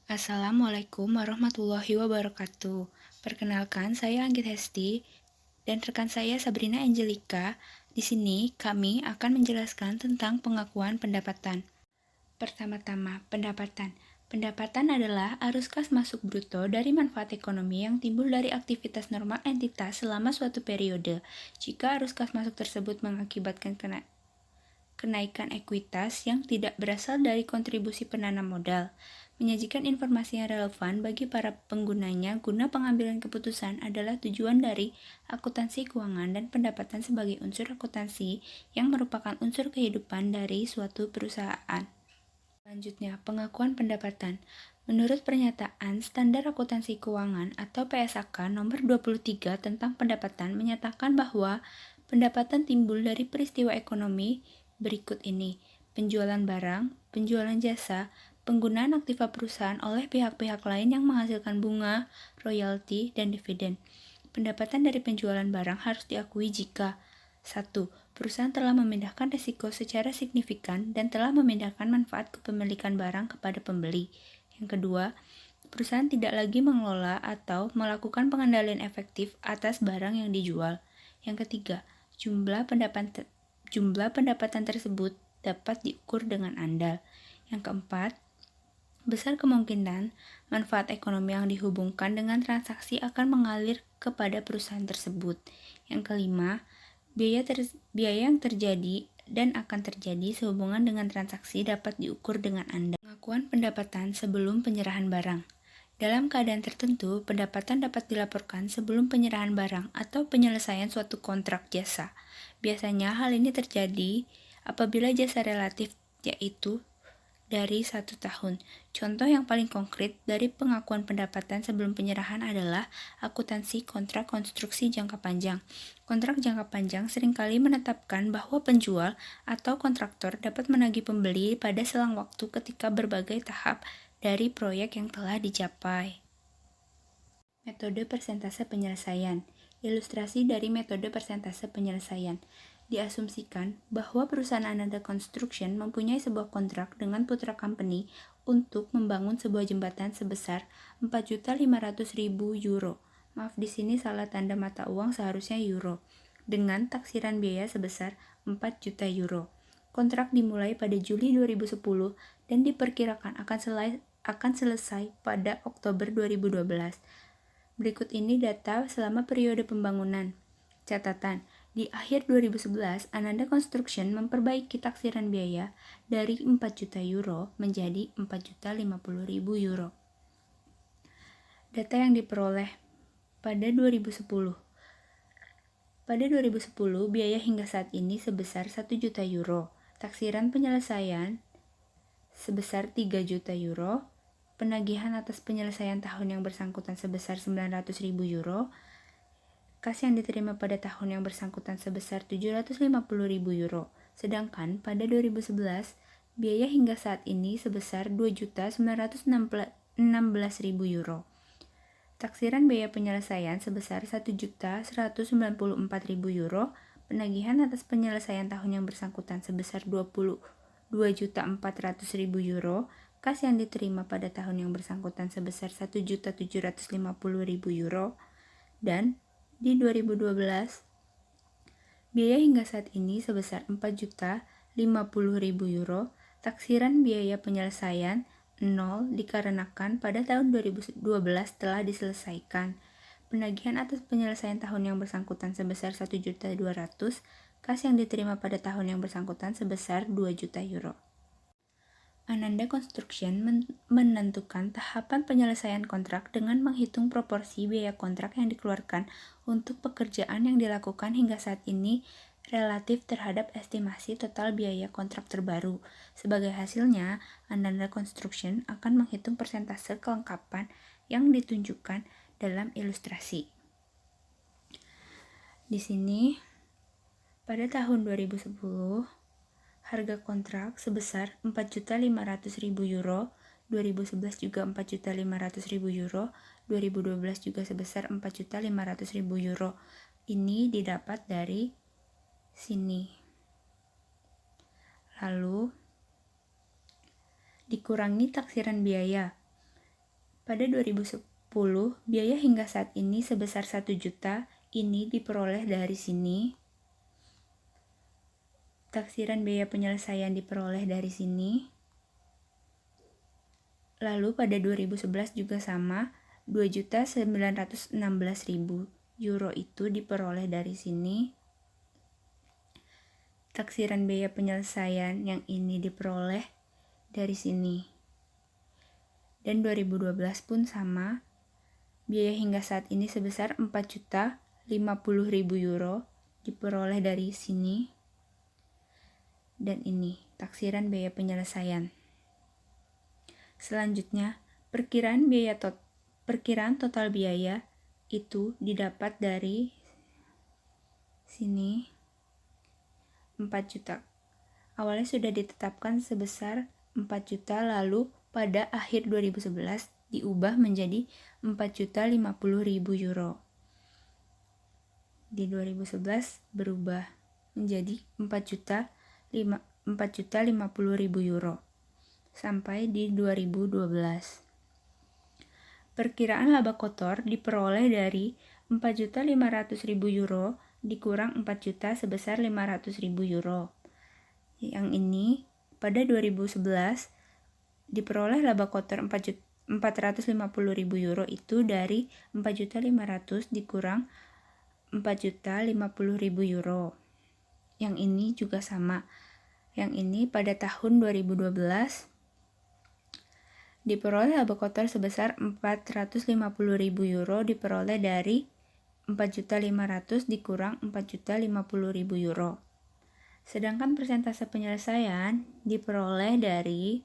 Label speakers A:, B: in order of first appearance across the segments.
A: Assalamualaikum warahmatullahi wabarakatuh. Perkenalkan, saya Anggit Hesti dan rekan saya Sabrina Angelika. Di sini kami akan menjelaskan tentang pengakuan pendapatan. Pertama-tama, pendapatan. Pendapatan adalah arus kas masuk bruto dari manfaat ekonomi yang timbul dari aktivitas normal entitas selama suatu periode. Jika arus kas masuk tersebut mengakibatkan kenaikan ekuitas yang tidak berasal dari kontribusi penanam modal, menyajikan informasi yang relevan bagi para penggunanya guna pengambilan keputusan adalah tujuan dari akuntansi keuangan, dan pendapatan sebagai unsur akuntansi yang merupakan unsur kehidupan dari suatu perusahaan. Selanjutnya, pengakuan pendapatan. Menurut pernyataan Standar Akuntansi Keuangan atau PSAK nomor 23 tentang pendapatan menyatakan bahwa pendapatan timbul dari peristiwa ekonomi berikut ini: penjualan barang, penjualan jasa, penggunaan aktiva perusahaan oleh pihak-pihak lain yang menghasilkan bunga, royalti, dan dividen. Pendapatan dari penjualan barang harus diakui jika 1. Perusahaan telah memindahkan risiko secara signifikan dan telah memindahkan manfaat kepemilikan barang kepada pembeli. Yang kedua, perusahaan tidak lagi mengelola atau melakukan pengendalian efektif atas barang yang dijual. Yang ketiga, jumlah pendapatan tersebut dapat diukur dengan andal. Yang keempat, besar kemungkinan manfaat ekonomi yang dihubungkan dengan transaksi akan mengalir kepada perusahaan tersebut. Yang kelima, biaya yang terjadi dan akan terjadi sehubungan dengan transaksi dapat diukur dengan andal. Pengakuan pendapatan sebelum penyerahan barang. Dalam keadaan tertentu, pendapatan dapat dilaporkan sebelum penyerahan barang atau penyelesaian suatu kontrak jasa. Biasanya hal ini terjadi apabila jasa relatif, yaitu dari 1 tahun. Contoh yang paling konkret dari pengakuan pendapatan sebelum penyerahan adalah akuntansi kontrak konstruksi jangka panjang. Kontrak jangka panjang seringkali menetapkan bahwa penjual atau kontraktor dapat menagih pembeli pada selang waktu ketika berbagai tahap dari proyek yang telah dicapai. Metode persentase penyelesaian. Ilustrasi dari metode persentase penyelesaian. Diasumsikan bahwa perusahaan Ananda Construction mempunyai sebuah kontrak dengan Putra Company untuk membangun sebuah jembatan sebesar 4.500.000 euro. Maaf, di sini salah tanda mata uang, seharusnya euro. Dengan taksiran biaya sebesar 4 juta euro. Kontrak dimulai pada Juli 2010 dan diperkirakan akan selesai pada Oktober 2012. Berikut ini data selama periode pembangunan. Catatan, di akhir 2011, Ananda Construction memperbaiki taksiran biaya dari 4 juta euro menjadi 4.050.000 euro. Data yang diperoleh pada 2010. Pada 2010, biaya hingga saat ini sebesar 1 juta euro. Taksiran penyelesaian sebesar 3 juta euro. Penagihan atas penyelesaian tahun yang bersangkutan sebesar 900.000 euro. Kas yang diterima pada tahun yang bersangkutan sebesar 750.000 euro. Sedangkan pada 2011, biaya hingga saat ini sebesar 2.916.000 euro. Taksiran biaya penyelesaian sebesar 1.194.000 euro. Penagihan atas penyelesaian tahun yang bersangkutan sebesar 22.400.000 euro. Kas yang diterima pada tahun yang bersangkutan sebesar 1.750.000 euro. Dan di 2012, biaya hingga saat ini sebesar 4.050.000 euro. Taksiran biaya penyelesaian 0 dikarenakan pada tahun 2012 telah diselesaikan. Penagihan atas penyelesaian tahun yang bersangkutan sebesar 1.200.000, kas yang diterima pada tahun yang bersangkutan sebesar 2 juta euro. Ananda Construction menentukan tahapan penyelesaian kontrak dengan menghitung proporsi biaya kontrak yang dikeluarkan untuk pekerjaan yang dilakukan hingga saat ini relatif terhadap estimasi total biaya kontrak terbaru. Sebagai hasilnya, Ananda Construction akan menghitung persentase kelengkapan yang ditunjukkan dalam ilustrasi. Di sini, pada tahun 2010, harga kontrak sebesar 4.500.000 euro, 2011 juga 4.500.000 euro, 2012 juga sebesar 4.500.000 euro. Ini didapat dari sini. Lalu, dikurangi taksiran biaya. Pada 2010, biaya hingga saat ini sebesar 1 juta, ini diperoleh dari sini. Taksiran biaya penyelesaian diperoleh dari sini. Lalu pada 2011 juga sama, 2.916.000 euro itu diperoleh dari sini. Taksiran biaya penyelesaian yang ini diperoleh dari sini. Dan 2012 pun sama, biaya hingga saat ini sebesar 4.050.000 euro diperoleh dari sini. Dan ini taksiran biaya penyelesaian. Selanjutnya, perkiraan total biaya itu didapat dari sini 4 juta. Awalnya sudah ditetapkan sebesar 4 juta, lalu pada akhir 2011 diubah menjadi 4.050.000 euro. Di 2011 berubah menjadi 4.050.000 euro sampai di 2012. Perkiraan laba kotor diperoleh dari 4.500.000 euro dikurang 4 juta sebesar 500.000 euro. Yang ini pada 2011 diperoleh laba kotor 450.000 euro itu dari 4.500 dikurang 4.050.000 euro. Yang ini juga sama. Yang ini pada tahun 2012 diperoleh laba kotor sebesar 450.000 euro diperoleh dari 4.500 dikurang 4.050.000 euro. Sedangkan persentase penyelesaian diperoleh dari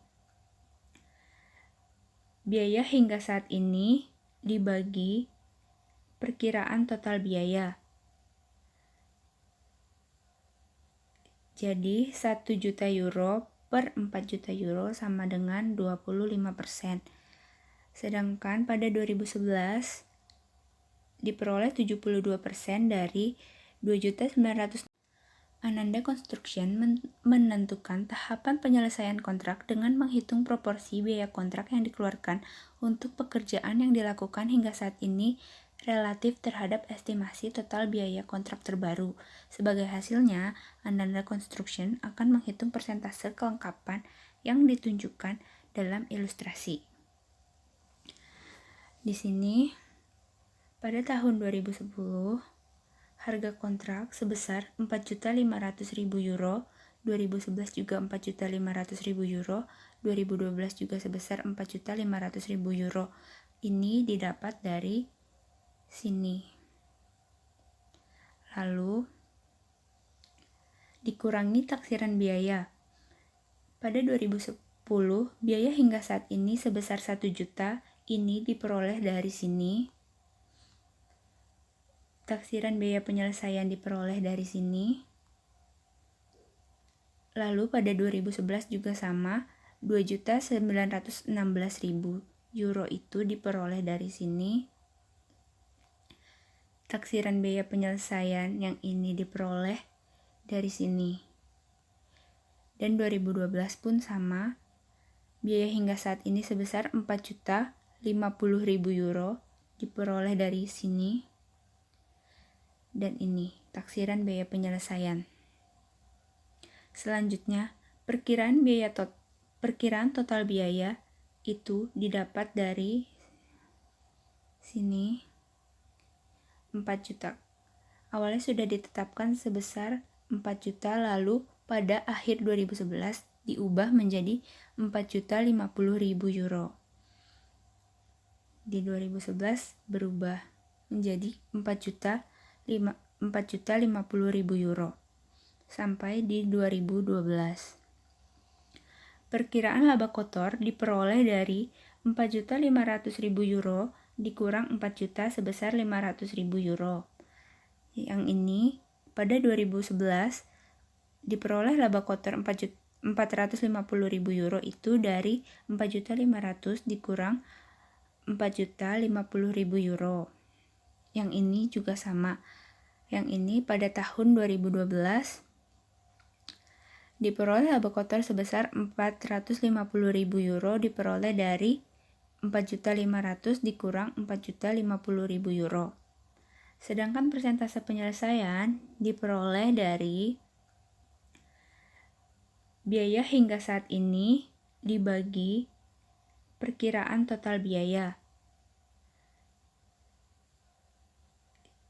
A: biaya hingga saat ini dibagi perkiraan total biaya. Jadi 1 juta euro per 4 juta euro sama dengan 25%. Sedangkan pada 2011 diperoleh 72% dari 2.900.000. Ananda Construction menentukan tahapan penyelesaian kontrak dengan menghitung proporsi biaya kontrak yang dikeluarkan untuk pekerjaan yang dilakukan hingga saat ini relatif terhadap estimasi total biaya kontrak terbaru. Sebagai hasilnya, Ananda Construction akan menghitung persentase kelengkapan yang ditunjukkan dalam ilustrasi. Di sini, pada tahun 2010, harga kontrak sebesar 4.500.000 euro, 2011 juga 4.500.000 euro, 2012 juga sebesar 4.500.000 euro. Ini didapat dari sini. Lalu, dikurangi taksiran biaya. Pada 2010, biaya hingga saat ini sebesar 1 juta, ini diperoleh dari sini. Taksiran biaya penyelesaian diperoleh dari sini. Lalu pada 2011 juga sama, 2.916.000 euro itu diperoleh dari sini. Taksiran biaya penyelesaian yang ini diperoleh dari sini. Dan 2012 pun sama, biaya hingga saat ini sebesar 4.050.000 euro diperoleh dari sini. Dan ini taksiran biaya penyelesaian. Selanjutnya, perkiraan total biaya itu didapat dari sini 4 juta. Awalnya sudah ditetapkan sebesar 4 juta, lalu pada akhir 2011 diubah menjadi 4.050.000 euro. Di 2011 berubah menjadi 4.050.000 euro sampai di 2012. Perkiraan laba kotor diperoleh dari 4.500.000 euro dikurang 4 juta sebesar 500.000 euro. Yang ini pada 2011 diperoleh laba kotor 450.000 euro itu dari 4.500 dikurang 4.050.000 euro. Yang ini juga sama. Yang ini pada tahun 2012 diperoleh laba kotor sebesar 450.000 euro diperoleh dari 4.500.000 dikurang 4.050.000 euro. Sedangkan persentase penyelesaian diperoleh dari biaya hingga saat ini dibagi perkiraan total biaya.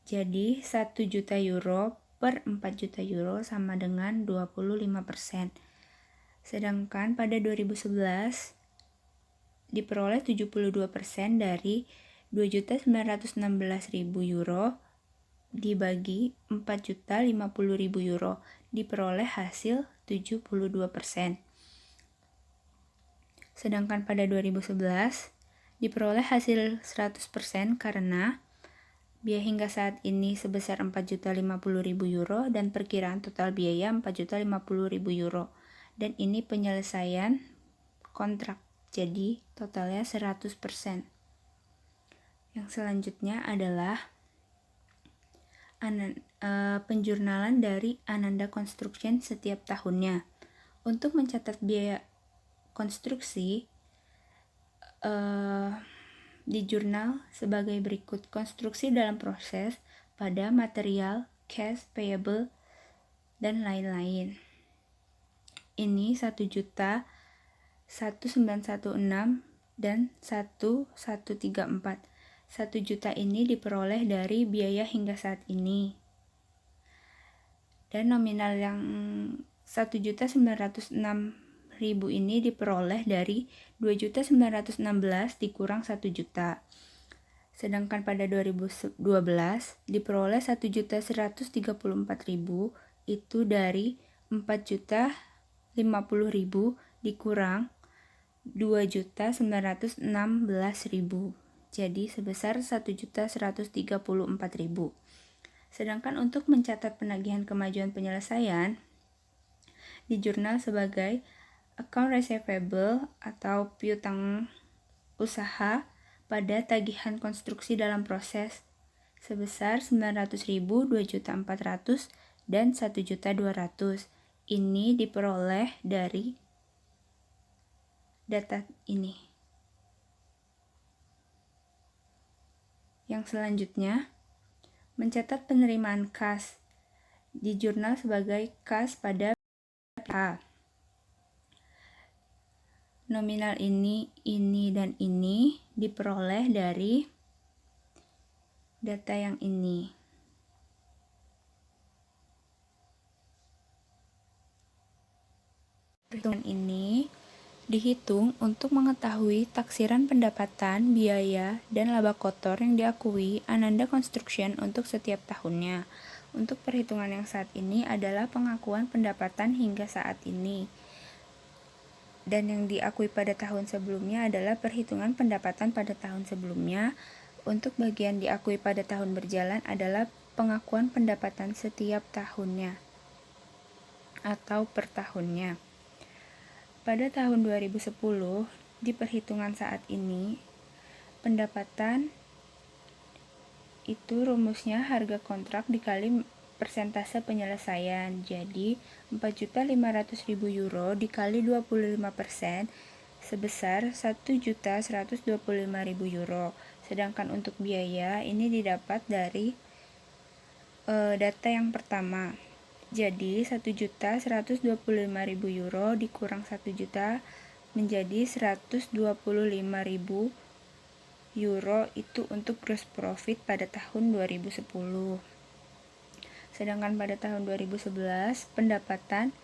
A: Jadi 1 juta euro per 4 juta euro sama dengan 25%. Sedangkan pada 2011 diperoleh 72% dari 2.916.000 euro dibagi 4.050.000 euro diperoleh hasil 72%. Sedangkan pada 2011 diperoleh hasil 100% karena biaya hingga saat ini sebesar 4.050.000 euro dan perkiraan total biaya 4.050.000 euro. Dan ini penyelesaian kontrak, jadi totalnya 100%. Yang selanjutnya adalah penjurnalan dari Ananda Construction setiap tahunnya. Untuk mencatat biaya konstruksi di jurnal sebagai berikut: konstruksi dalam proses pada material, cash, payable, dan lain-lain. Ini 1.1916 dan 1.134. 1 juta ini diperoleh dari biaya hingga saat ini. Dan nominal yang 1.906.000 ini diperoleh dari 2.916 dikurang 1 juta. Sedangkan pada 2012 diperoleh 1.134.000 itu dari 4.050.000 dikurang 2.916.000. Jadi sebesar 1.134.000. Sedangkan untuk mencatat penagihan kemajuan penyelesaian di jurnal sebagai account receivable atau piutang usaha pada tagihan konstruksi dalam proses sebesar 900.000, 2.400.000, dan 1.200.000. Ini diperoleh dari data ini. Yang selanjutnya, mencatat penerimaan kas di jurnal sebagai kas pada PH. Nominal ini, dan ini diperoleh dari data yang ini. Perhitungan ini dihitung untuk mengetahui taksiran pendapatan, biaya, dan laba kotor yang diakui Ananda Construction untuk setiap tahunnya. Untuk perhitungan yang saat ini adalah pengakuan pendapatan hingga saat ini. Dan yang diakui pada tahun sebelumnya adalah perhitungan pendapatan pada tahun sebelumnya. Untuk bagian diakui pada tahun berjalan adalah pengakuan pendapatan setiap tahunnya atau per tahunnya. Pada tahun 2010, di perhitungan saat ini, pendapatan itu rumusnya harga kontrak dikali persentase penyelesaian. Jadi, 4.500.000 euro dikali 25% sebesar 1.125.000 euro. Sedangkan untuk biaya, ini didapat dari data yang pertama. Jadi 1.125.000 euro dikurang 1 juta menjadi 125.000 euro itu untuk gross profit pada tahun 2010. Sedangkan pada tahun 2011 pendapatan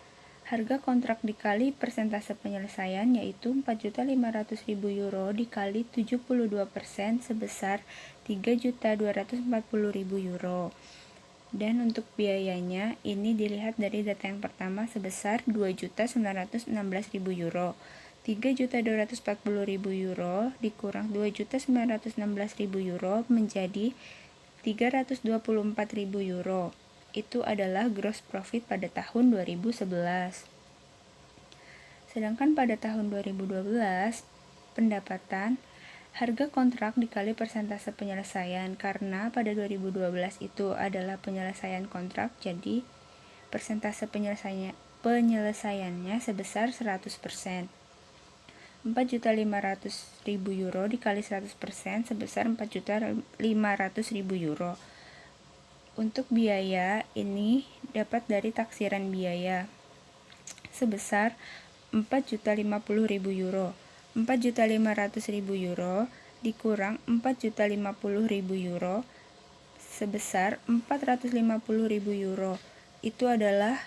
A: harga kontrak dikali persentase penyelesaian yaitu 4.500.000 euro dikali 72% sebesar 3.240.000 euro. Dan untuk biayanya, ini dilihat dari data yang pertama sebesar 2.916.000 euro. 3.240.000 euro dikurang 2.916.000 euro menjadi 324.000 euro. Itu adalah gross profit pada tahun 2011. Sedangkan pada tahun 2012, pendapatan harga kontrak dikali persentase penyelesaian, karena pada 2012 itu adalah penyelesaian kontrak, jadi persentase penyelesaiannya sebesar 100%. 4.500.000 euro dikali 100% sebesar 4.500.000 euro. Untuk biaya ini dapat dari taksiran biaya sebesar 4.050.000 euro. 4.500.000 euro dikurang 4.050.000 euro sebesar 450.000 euro. Itu adalah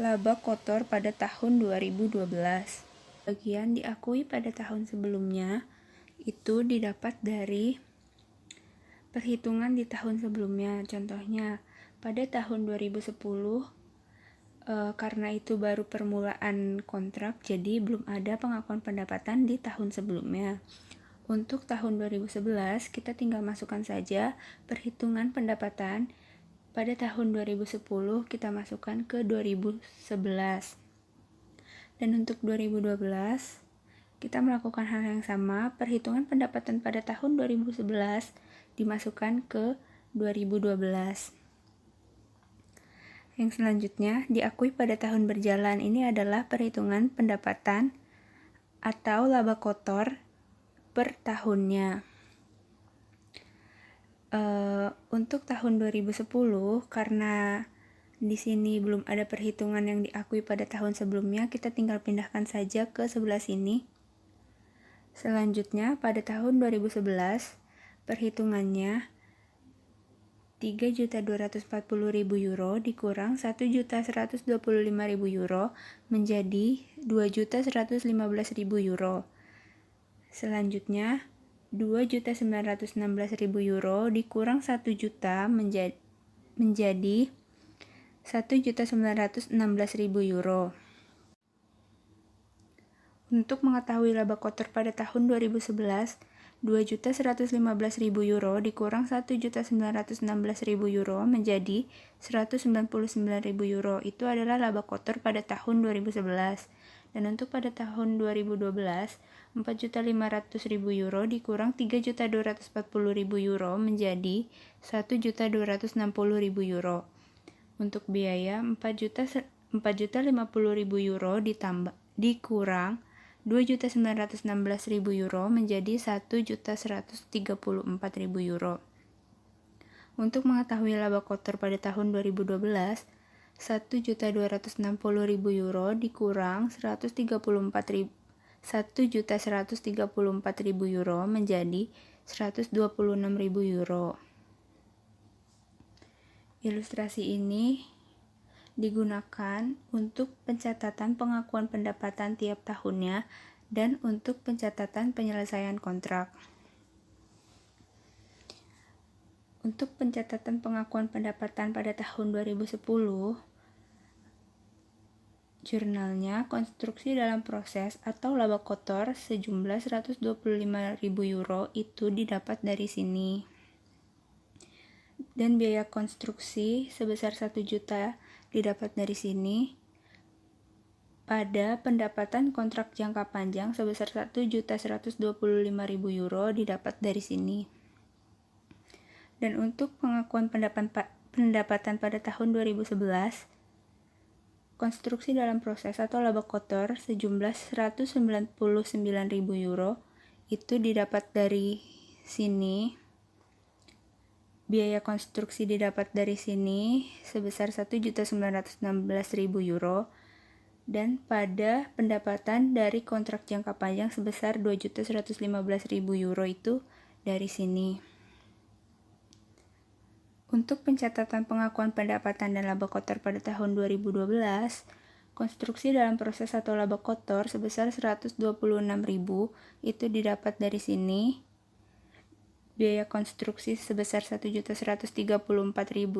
A: laba kotor pada tahun 2012. Bagian diakui pada tahun sebelumnya itu didapat dari perhitungan di tahun sebelumnya. Contohnya, pada tahun 2010 karena itu baru permulaan kontrak, jadi belum ada pengakuan pendapatan di tahun sebelumnya. Untuk tahun 2011, kita tinggal masukkan saja perhitungan pendapatan pada tahun 2010 kita masukkan ke 2011. Dan untuk 2012, kita melakukan hal yang sama, perhitungan pendapatan pada tahun 2011 dimasukkan ke 2012. Yang selanjutnya, diakui pada tahun berjalan, ini adalah perhitungan pendapatan atau laba kotor per tahunnya. Untuk tahun 2010, karena di sini belum ada perhitungan yang diakui pada tahun sebelumnya, kita tinggal pindahkan saja ke sebelah sini. Selanjutnya, pada tahun 2011, perhitungannya 3.240.000 euro dikurang 1.125.000 euro menjadi 2.115.000 euro. Selanjutnya, 2.916.000 euro dikurang 1 juta menjadi 1.916.000 euro. Untuk mengetahui laba kotor pada tahun 2011, 2.115.000 euro dikurang 1.916.000 euro menjadi 199.000 euro. Itu adalah laba kotor pada tahun 2011. Dan untuk pada tahun 2012, 4.500.000 euro dikurang 3.240.000 euro menjadi 1.260.000 euro. Untuk biaya 4.050.000 euro dikurang 2.916.000 euro menjadi 1.134.000 euro. Untuk mengetahui laba kotor pada tahun 2012, 1.260.000 euro dikurang 1.134.000 euro menjadi 126.000 euro. Ilustrasi ini digunakan untuk pencatatan pengakuan pendapatan tiap tahunnya dan untuk pencatatan penyelesaian kontrak. Untuk pencatatan pengakuan pendapatan pada tahun 2010, jurnalnya konstruksi dalam proses atau laba kotor sejumlah 125.000 euro itu didapat dari sini. Dan biaya konstruksi sebesar 1 juta didapat dari sini. Pada pendapatan kontrak jangka panjang sebesar 1.125.000 euro didapat dari sini. Dan untuk pengakuan pendapatan pada tahun 2011, konstruksi dalam proses atau laba kotor sejumlah 199.000 euro itu didapat dari sini. Biaya konstruksi didapat dari sini sebesar 1.916.000 euro. Dan pada pendapatan dari kontrak jangka panjang sebesar 2.115.000 euro itu dari sini. Untuk pencatatan pengakuan pendapatan dan laba kotor pada tahun 2012, konstruksi dalam proses atau laba kotor sebesar 126.000 itu didapat dari sini. Biaya konstruksi sebesar 1.134.000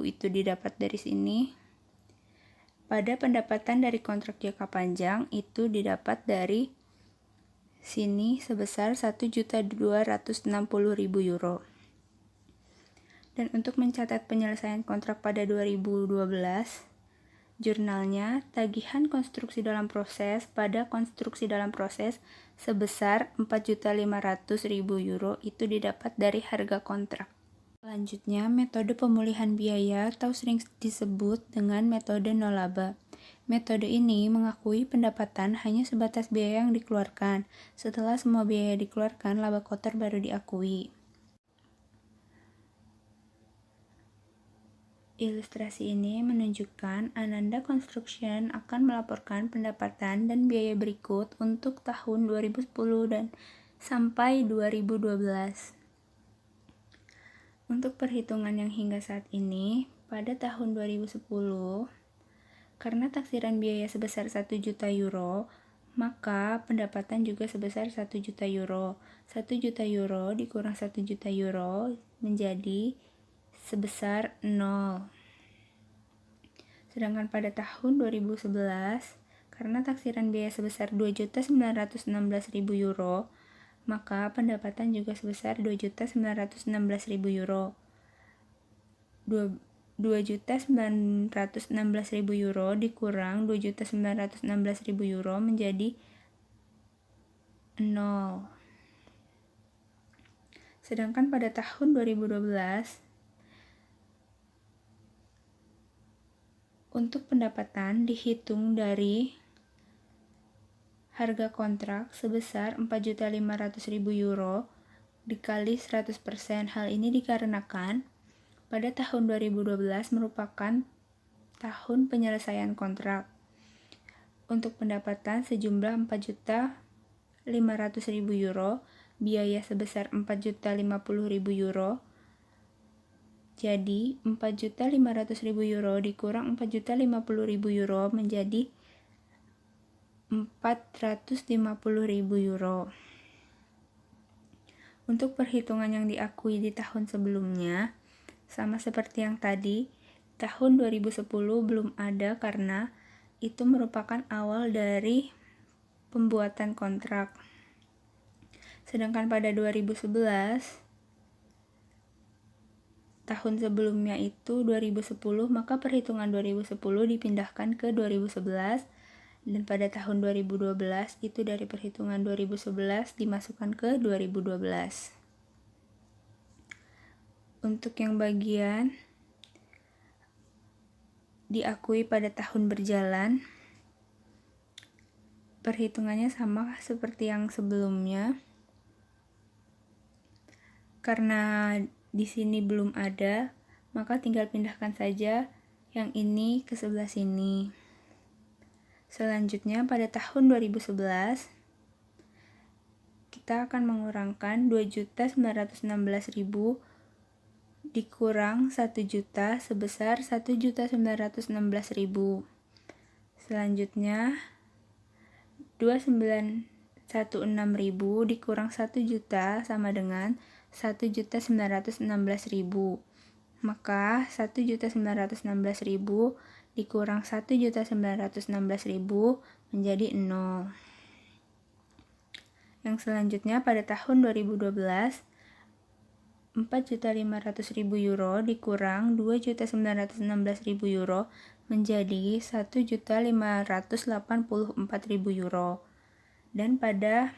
A: itu didapat dari sini. Pada pendapatan dari kontrak jangka panjang itu didapat dari sini sebesar 1.260.000 euro. Dan untuk mencatat penyelesaian kontrak pada 2012, jurnalnya tagihan konstruksi dalam proses pada konstruksi dalam proses sebesar 4.500.000 euro itu didapat dari harga kontrak. Selanjutnya, metode pemulihan biaya atau sering disebut dengan metode nolaba. Metode ini mengakui pendapatan hanya sebatas biaya yang dikeluarkan. Setelah semua biaya dikeluarkan, laba kotor baru diakui. Ilustrasi ini menunjukkan Ananda Construction akan melaporkan pendapatan dan biaya berikut untuk tahun 2010 dan sampai 2012. Untuk perhitungan yang hingga saat ini, pada tahun 2010, karena taksiran biaya sebesar 1 juta euro, maka pendapatan juga sebesar 1 juta euro. 1 juta euro dikurang 1 juta euro menjadi sebesar 0. Sedangkan pada tahun 2011, karena taksiran biaya sebesar 2.916.000 euro, maka pendapatan juga sebesar 2.916.000 euro. 2.916.000 euro dikurang 2.916.000 euro menjadi 0. Sedangkan pada tahun 2012, untuk pendapatan dihitung dari harga kontrak sebesar 4.500.000 euro dikali 100%. Hal ini dikarenakan pada tahun 2012 merupakan tahun penyelesaian kontrak. Untuk pendapatan sejumlah 4.500.000 euro, biaya sebesar 4.050.000 euro. Jadi 4.500.000 euro dikurang 4.050.000 euro menjadi 450.000 euro. Untuk perhitungan yang diakui di tahun sebelumnya, sama seperti yang tadi, tahun 2010 belum ada karena itu merupakan awal dari pembuatan kontrak. Sedangkan pada 2011, tahun sebelumnya itu 2010, maka perhitungan 2010 dipindahkan ke 2011, dan pada tahun 2012 itu dari perhitungan 2011 dimasukkan ke 2012. Untuk yang bagian diakui pada tahun berjalan, perhitungannya sama seperti yang sebelumnya. Karena di sini belum ada, maka tinggal pindahkan saja yang ini ke sebelah sini. Selanjutnya pada tahun 2011, kita akan mengurangkan 2.916.000 dikurang 1 juta sebesar 1.916.000. Selanjutnya 2.916.000 dikurang 1 juta sama dengan 1.916.000. Maka 1.916.000 dikurang 1.916.000 menjadi 0. Yang selanjutnya pada tahun 2012, 4.500.000 euro dikurang 2.916.000 euro menjadi 1.584.000 euro. Dan pada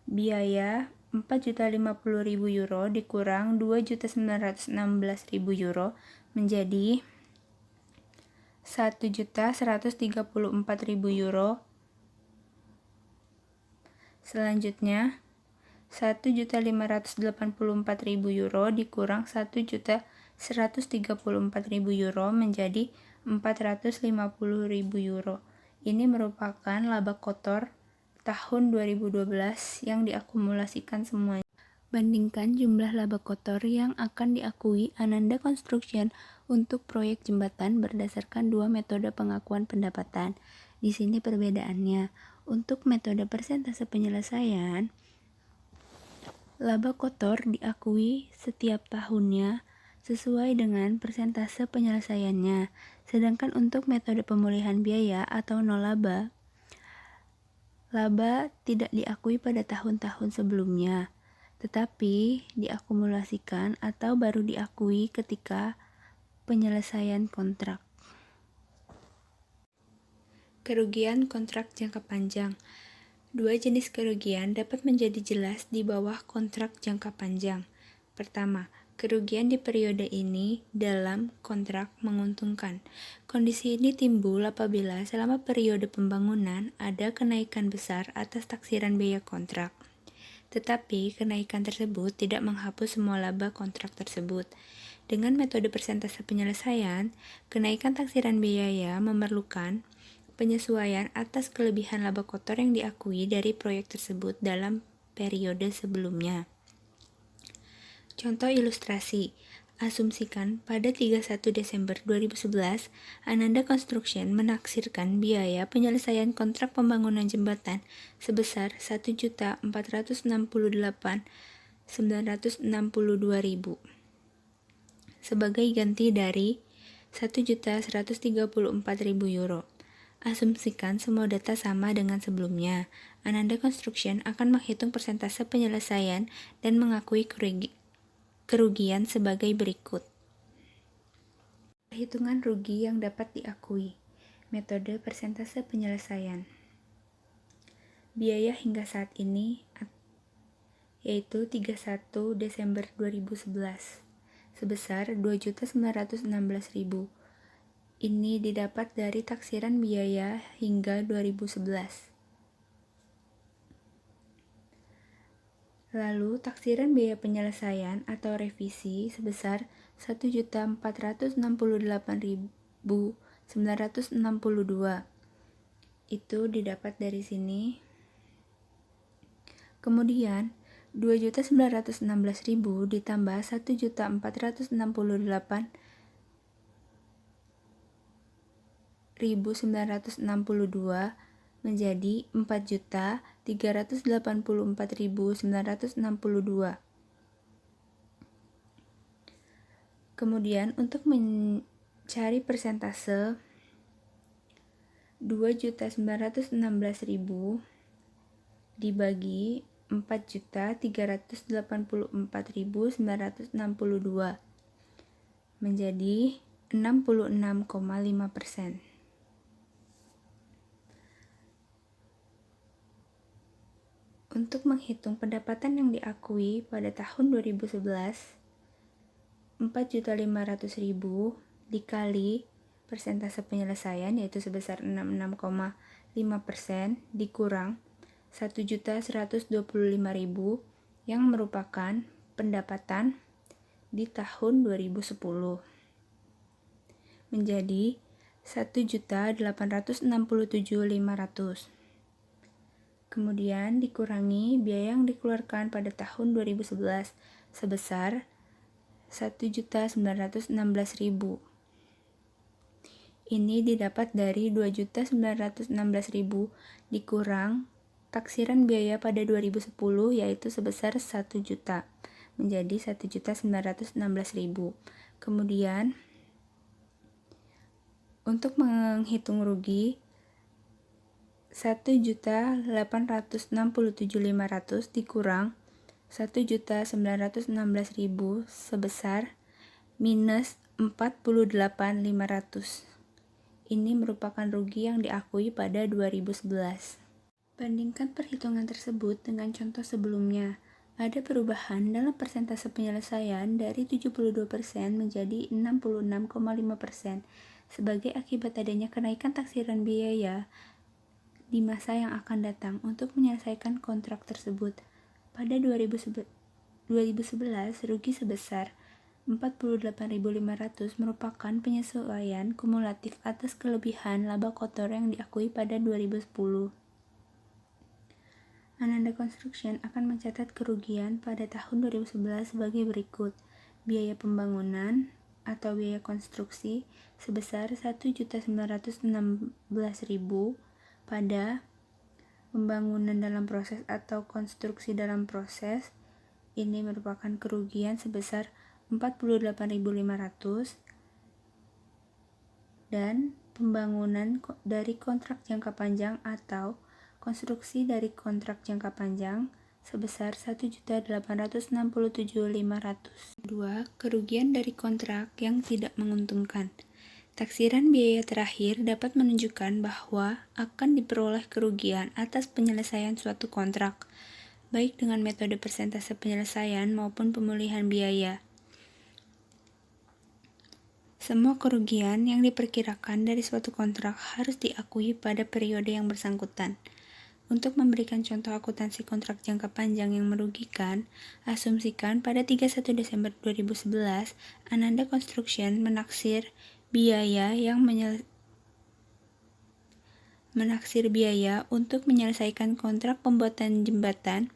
A: biaya 4.050.000 euro dikurang 2.916.000 euro menjadi 1.134.000 euro. Selanjutnya 1.584.000 euro dikurang 1.134.000 euro menjadi 450.000 euro. Ini merupakan laba kotor tahun 2012 yang diakumulasikan semuanya. Bandingkan jumlah laba kotor yang akan diakui Ananda Construction untuk proyek jembatan berdasarkan dua metode pengakuan pendapatan. Di sini perbedaannya. Untuk metode persentase penyelesaian, laba kotor diakui setiap tahunnya sesuai dengan persentase penyelesaiannya. Sedangkan untuk metode pemulihan biaya atau nol laba, laba tidak diakui pada tahun-tahun sebelumnya, tetapi diakumulasikan atau baru diakui ketika penyelesaian kontrak. Kerugian kontrak jangka panjang. Dua jenis kerugian dapat menjadi jelas di bawah kontrak jangka panjang. Pertama, Kerugian di periode ini dalam kontrak menguntungkan. Kondisi ini timbul apabila selama periode pembangunan ada kenaikan besar atas taksiran biaya kontrak. Tetapi kenaikan tersebut tidak menghapus semua laba kontrak tersebut. Dengan metode persentase penyelesaian, kenaikan taksiran biaya memerlukan penyesuaian atas kelebihan laba kotor yang diakui dari proyek tersebut dalam periode sebelumnya. Contoh ilustrasi, asumsikan pada 31 Desember 2011, Ananda Construction menaksirkan biaya penyelesaian kontrak pembangunan jembatan sebesar Rp1.468.962.000 sebagai ganti dari Rp1.134.000. Asumsikan semua data sama dengan sebelumnya. Ananda Construction akan menghitung persentase penyelesaian dan mengakui kerugian sebagai berikut. Perhitungan rugi yang dapat diakui. Metode persentase penyelesaian. Biaya hingga saat ini yaitu 31 Desember 2011 sebesar Rp2.916.000. Ini didapat dari taksiran biaya hingga 2011. Lalu, taksiran biaya penyelesaian atau revisi sebesar Rp1.468.962. Itu didapat dari sini. Kemudian, Rp2.916.000 ditambah Rp1.468.962 menjadi Rp4.384.962. Kemudian untuk mencari persentase, Rp2.916.000 dibagi Rp4.384.962 menjadi 66,5%. Untuk menghitung pendapatan yang diakui pada tahun 2011, Rp4.500.000 dikali persentase penyelesaian yaitu sebesar 66,5% dikurang Rp1.125.000 yang merupakan pendapatan di tahun 2010 menjadi Rp1.867.500. Kemudian dikurangi biaya yang dikeluarkan pada tahun 2011 sebesar Rp1.916.000. Ini didapat dari Rp2.916.000 dikurang taksiran biaya pada 2010 yaitu sebesar Rp1 juta menjadi Rp1.916.000. Kemudian untuk menghitung rugi Rp1.867.500 dikurang Rp1.916.000 sebesar minus Rp48.500. Ini merupakan rugi yang diakui pada 2011. Bandingkan perhitungan tersebut dengan contoh sebelumnya. Ada perubahan dalam persentase penyelesaian dari 72% menjadi 66,5% sebagai akibat adanya kenaikan taksiran biaya di masa yang akan datang untuk menyelesaikan kontrak tersebut. Pada 2011, rugi sebesar Rp48.500 merupakan penyesuaian kumulatif atas kelebihan laba kotor yang diakui pada 2010. Ananda Construction akan mencatat kerugian pada tahun 2011 sebagai berikut. Biaya pembangunan atau biaya konstruksi sebesar Rp1.916.000 pada pembangunan dalam proses atau konstruksi dalam proses. Ini merupakan kerugian sebesar Rp48.500 dan pembangunan dari kontrak jangka panjang atau konstruksi dari kontrak jangka panjang sebesar Rp1.867.500. 2. Kerugian dari kontrak yang tidak menguntungkan. Taksiran biaya terakhir dapat menunjukkan bahwa akan diperoleh kerugian atas penyelesaian suatu kontrak, baik dengan metode persentase penyelesaian maupun pemulihan biaya. Semua kerugian yang diperkirakan dari suatu kontrak harus diakui pada periode yang bersangkutan. Untuk memberikan contoh akuntansi kontrak jangka panjang yang merugikan, asumsikan pada 31 Desember 2011, Ananda Construction menaksir biaya untuk menyelesaikan kontrak pembuatan jembatan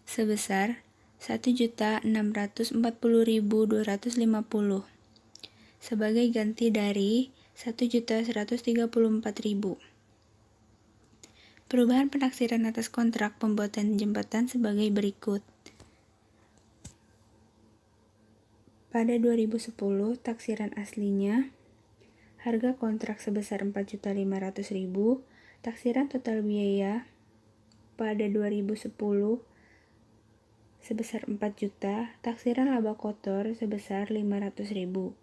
A: sebesar 1.640.250 sebagai ganti dari 1.134.000. Perubahan penaksiran atas kontrak pembuatan jembatan sebagai berikut. Pada 2010, taksiran aslinya harga kontrak sebesar 4.500.000, taksiran total biaya pada 2010 sebesar 4 juta, taksiran laba kotor sebesar 500.000.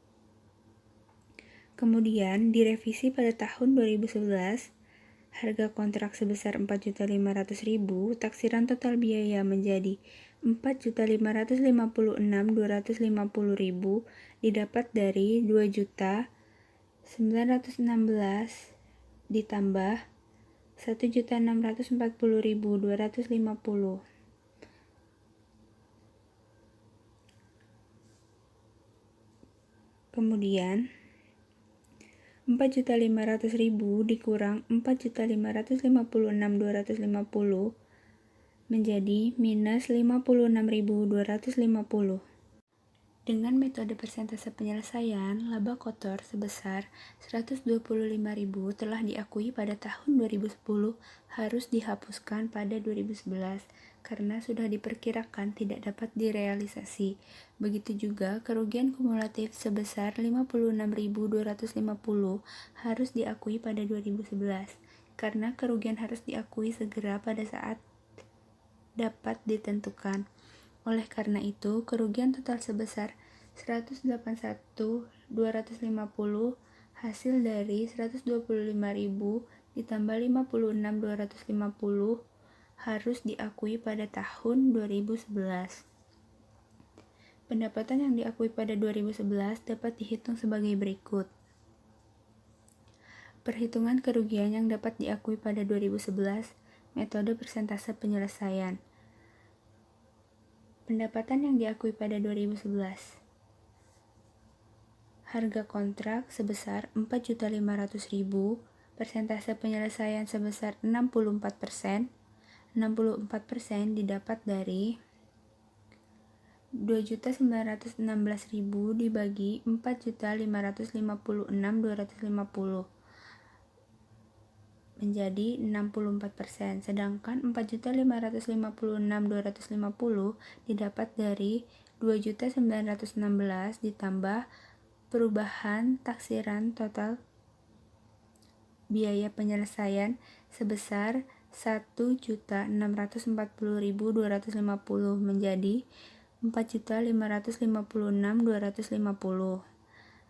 A: Kemudian direvisi pada tahun 2011, harga kontrak sebesar 4.500.000, taksiran total biaya menjadi 4.556.250.000 didapat dari 2.916 ditambah 1.640.250. Kemudian 4.500.000 dikurang 4.556.250 menjadi minus 56.250. Dengan metode persentase penyelesaian, laba kotor sebesar 125.000 telah diakui pada tahun 2010 harus dihapuskan pada 2011 karena sudah diperkirakan tidak dapat direalisasi. Begitu juga kerugian kumulatif sebesar 56.250 harus diakui pada 2011 karena kerugian harus diakui segera pada saat dapat ditentukan. Oleh karena itu, kerugian total sebesar 181.250 hasil dari 125.000 ditambah 56.250 harus diakui pada tahun 2011. Pendapatan yang diakui pada 2011 dapat dihitung sebagai berikut. Perhitungan kerugian yang dapat diakui pada 2011, metode persentase penyelesaian. Pendapatan yang diakui pada 2011. Harga kontrak sebesar 4.500.000, persentase penyelesaian sebesar 64%. 64% didapat dari 2.916.000 dibagi 4.556.250 menjadi 64%, sedangkan 4.556.250 didapat dari 2.916 ditambah perubahan taksiran total biaya penyelesaian sebesar 1.640.250 menjadi 4.556.250.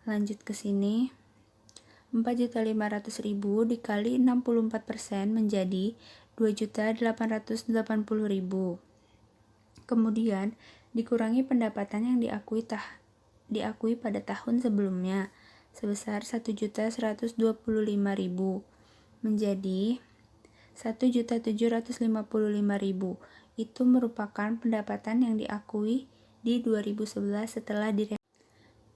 A: Lanjut ke sini. 4.500.000 dikali 64% menjadi 2.880.000. Kemudian dikurangi pendapatan yang diakui pada tahun sebelumnya sebesar 1.125.000 menjadi 1.755.000. Itu merupakan pendapatan yang diakui di 2011 setelah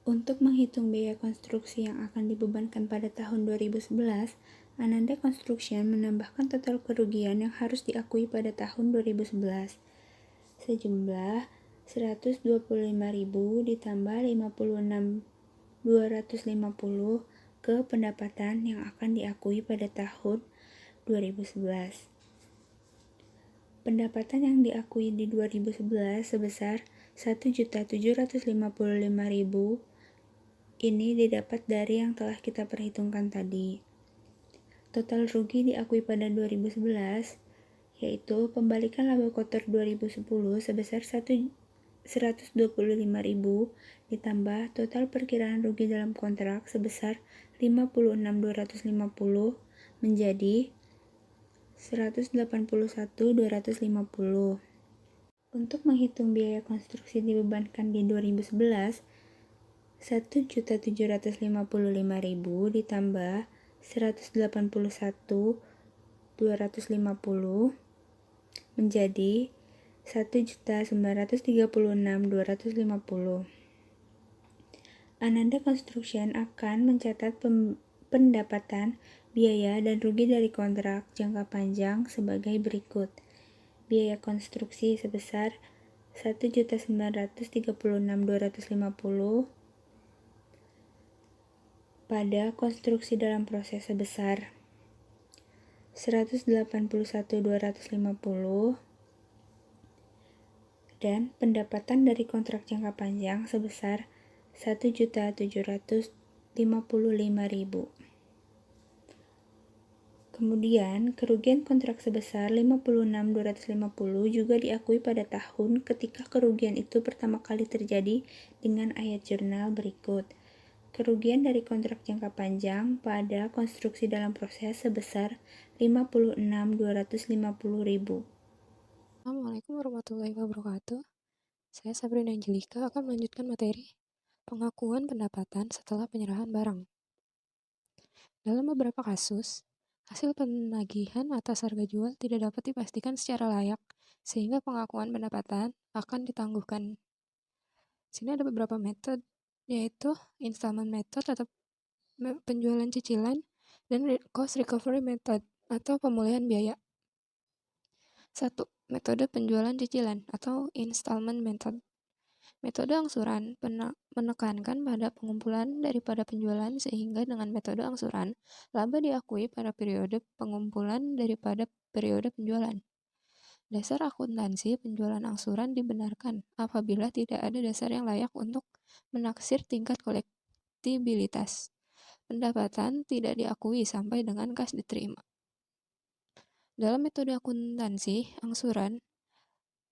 A: Untuk menghitung biaya konstruksi yang akan dibebankan pada tahun 2011, Ananda Construction menambahkan total kerugian yang harus diakui pada tahun 2011 sejumlah 125.000 ditambah 56.250 ke pendapatan yang akan diakui pada tahun 2011. Pendapatan yang diakui di 2011 sebesar 1.755.000 ini didapat dari yang telah kita perhitungkan tadi. Total rugi diakui pada 2011 yaitu pembalikan laba kotor 2010 sebesar 125.000 ditambah total perkiraan rugi dalam kontrak sebesar 56.250 menjadi 181.250. Untuk menghitung biaya konstruksi dibebankan di 2011, 1.755.000 ditambah 181.250 menjadi 1.936.250. Ananda Construction akan mencatat pendapatan, biaya, dan rugi dari kontrak jangka panjang sebagai berikut. Biaya konstruksi sebesar 1.936.250 pada konstruksi dalam proses sebesar 181.250 dan pendapatan dari kontrak jangka panjang sebesar 1.755.000. Kemudian, kerugian kontrak sebesar 56.250 juga diakui pada tahun ketika kerugian itu pertama kali terjadi dengan ayat jurnal berikut. Kerugian dari kontrak jangka panjang pada konstruksi dalam proses sebesar 56.250.000.
B: Assalamualaikum warahmatullahi wabarakatuh. Saya Sabrina Angelika akan melanjutkan materi pengakuan pendapatan setelah penyerahan barang. Dalam beberapa kasus, hasil penagihan atas harga jual tidak dapat dipastikan secara layak, sehingga pengakuan pendapatan akan ditangguhkan. Sini ada beberapa metode, yaitu installment method atau penjualan cicilan, dan cost recovery method atau pemulihan biaya. 1. Metode penjualan cicilan atau installment method. Metode angsuran menekankan pada pengumpulan daripada penjualan, sehingga dengan metode angsuran, laba diakui pada periode pengumpulan daripada periode penjualan. Dasar akuntansi penjualan angsuran dibenarkan apabila tidak ada dasar yang layak untuk menaksir tingkat kolektibilitas. Pendapatan tidak diakui sampai dengan kas diterima. Dalam metode akuntansi angsuran,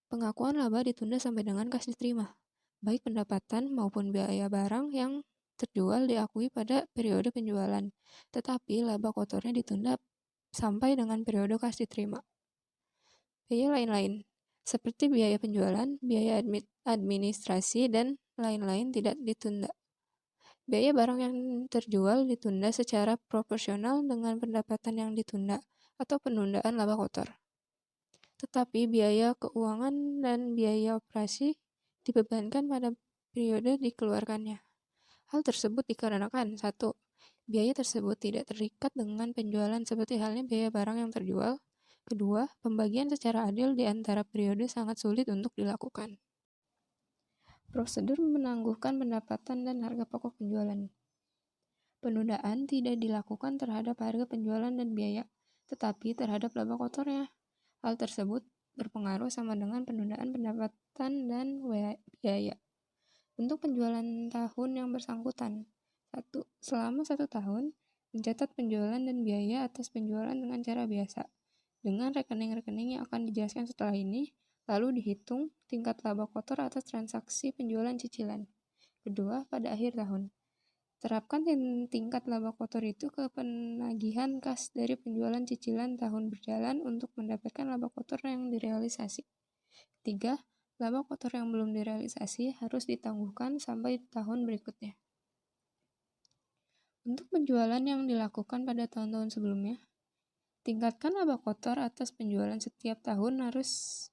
B: pengakuan laba ditunda sampai dengan kas diterima. Baik pendapatan maupun biaya barang yang terjual diakui pada periode penjualan, tetapi laba kotornya ditunda sampai dengan periode kas diterima. Biaya lain-lain, seperti biaya penjualan, biaya administrasi, dan lain-lain tidak ditunda. Biaya barang yang terjual ditunda secara proporsional dengan pendapatan yang ditunda atau penundaan laba kotor. Tetapi biaya keuangan dan biaya operasi dibebankan pada periode dikeluarkannya. Hal tersebut dikarenakan 1. Biaya tersebut tidak terikat dengan penjualan seperti halnya biaya barang yang terjual. 2. Pembagian secara adil di antara periode sangat sulit untuk dilakukan. Prosedur menangguhkan pendapatan dan harga pokok penjualan. Penundaan tidak dilakukan terhadap harga penjualan dan biaya, tetapi terhadap laba kotornya. Hal tersebut berpengaruh sama dengan penundaan pendapatan dan biaya. Untuk penjualan tahun yang bersangkutan. 1. Selama 1 tahun, mencatat penjualan dan biaya atas penjualan dengan cara biasa, dengan rekening-rekening yang akan dijelaskan setelah ini, lalu dihitung tingkat laba kotor atas transaksi penjualan cicilan. Kedua, pada akhir tahun. Terapkan tingkat laba kotor itu ke penagihan kas dari penjualan cicilan tahun berjalan untuk mendapatkan laba kotor yang direalisasi. 3. Laba kotor yang belum direalisasi harus ditangguhkan sampai tahun berikutnya. Untuk penjualan yang dilakukan pada tahun-tahun sebelumnya, tingkatkan laba kotor atas penjualan setiap tahun harus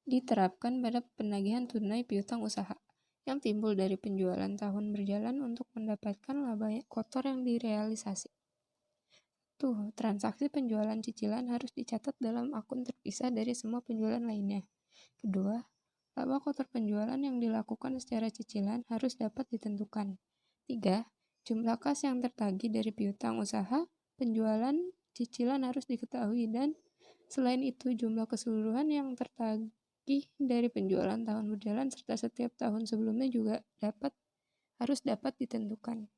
B: diterapkan pada penagihan tunai piutang usaha yang timbul dari penjualan tahun berjalan untuk mendapatkan laba kotor yang direalisasi. Transaksi penjualan cicilan harus dicatat dalam akun terpisah dari semua penjualan lainnya. Kedua, laba kotor penjualan yang dilakukan secara cicilan harus dapat ditentukan. 3. Jumlah kas yang tertagih dari piutang usaha penjualan cicilan harus diketahui, dan selain itu jumlah keseluruhan yang tertagih dari penjualan tahun berjalan serta setiap tahun sebelumnya juga harus dapat ditentukan.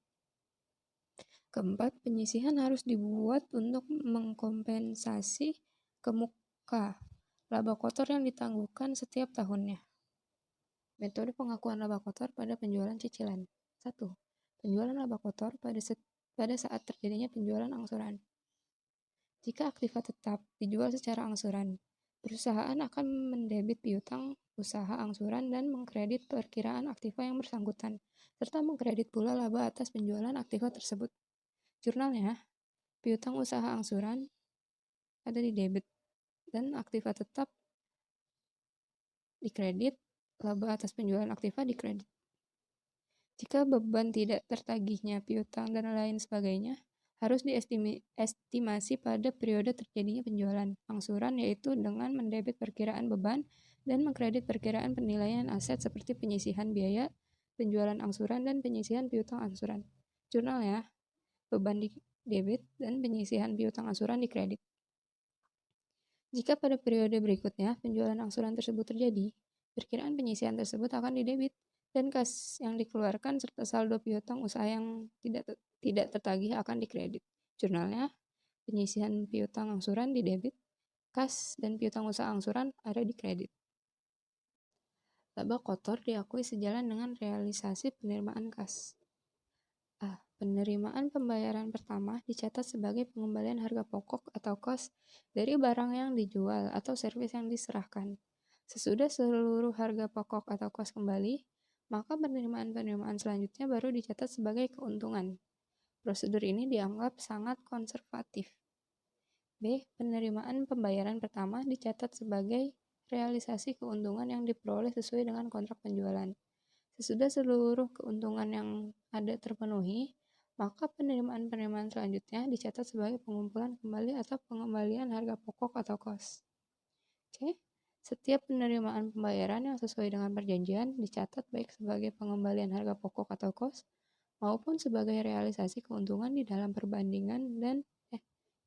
B: Keempat, penyisihan harus dibuat untuk mengkompensasi kemuka laba kotor yang ditangguhkan setiap tahunnya. Metode pengakuan laba kotor pada penjualan cicilan. 1. Penjualan laba kotor pada saat terjadinya penjualan angsuran. Jika aktiva tetap dijual secara angsuran, Perusahaan akan mendebit piutang usaha angsuran dan mengkredit perkiraan aktiva yang bersangkutan, serta mengkredit pula laba atas penjualan aktiva tersebut. Jurnalnya, piutang usaha angsuran ada di debit dan aktiva tetap dikredit, laba atas penjualan aktiva dikredit. Jika beban tidak tertagihnya piutang dan lain sebagainya, harus diestimasi pada periode terjadinya penjualan angsuran, yaitu dengan mendebit perkiraan beban dan mengkredit perkiraan penilaian aset seperti penyisihan biaya, penjualan angsuran, dan penyisihan piutang angsuran. Jurnal ya, beban di debit dan penyisihan piutang angsuran dikredit. Jika pada periode berikutnya penjualan angsuran tersebut terjadi, perkiraan penyisihan tersebut akan didebit dan kas yang dikeluarkan serta saldo piutang usaha yang tidak tertagih akan dikredit. Jurnalnya, penyisihan piutang angsuran didebit, kas dan piutang usaha angsuran ada di kredit. Laba kotor diakui sejalan dengan realisasi penerimaan kas. Penerimaan pembayaran pertama dicatat sebagai pengembalian harga pokok atau kos dari barang yang dijual atau servis yang diserahkan. Sesudah seluruh harga pokok atau kos kembali, maka penerimaan-penerimaan selanjutnya baru dicatat sebagai keuntungan. Prosedur ini dianggap sangat konservatif. B. Penerimaan pembayaran pertama dicatat sebagai realisasi keuntungan yang diperoleh sesuai dengan kontrak penjualan. Sesudah seluruh keuntungan yang ada terpenuhi, maka penerimaan-penerimaan selanjutnya dicatat sebagai pengumpulan kembali atau pengembalian harga pokok atau kos. Oke, setiap penerimaan pembayaran yang sesuai dengan perjanjian dicatat baik sebagai pengembalian harga pokok atau kos maupun sebagai realisasi keuntungan di dalam perbandingan dan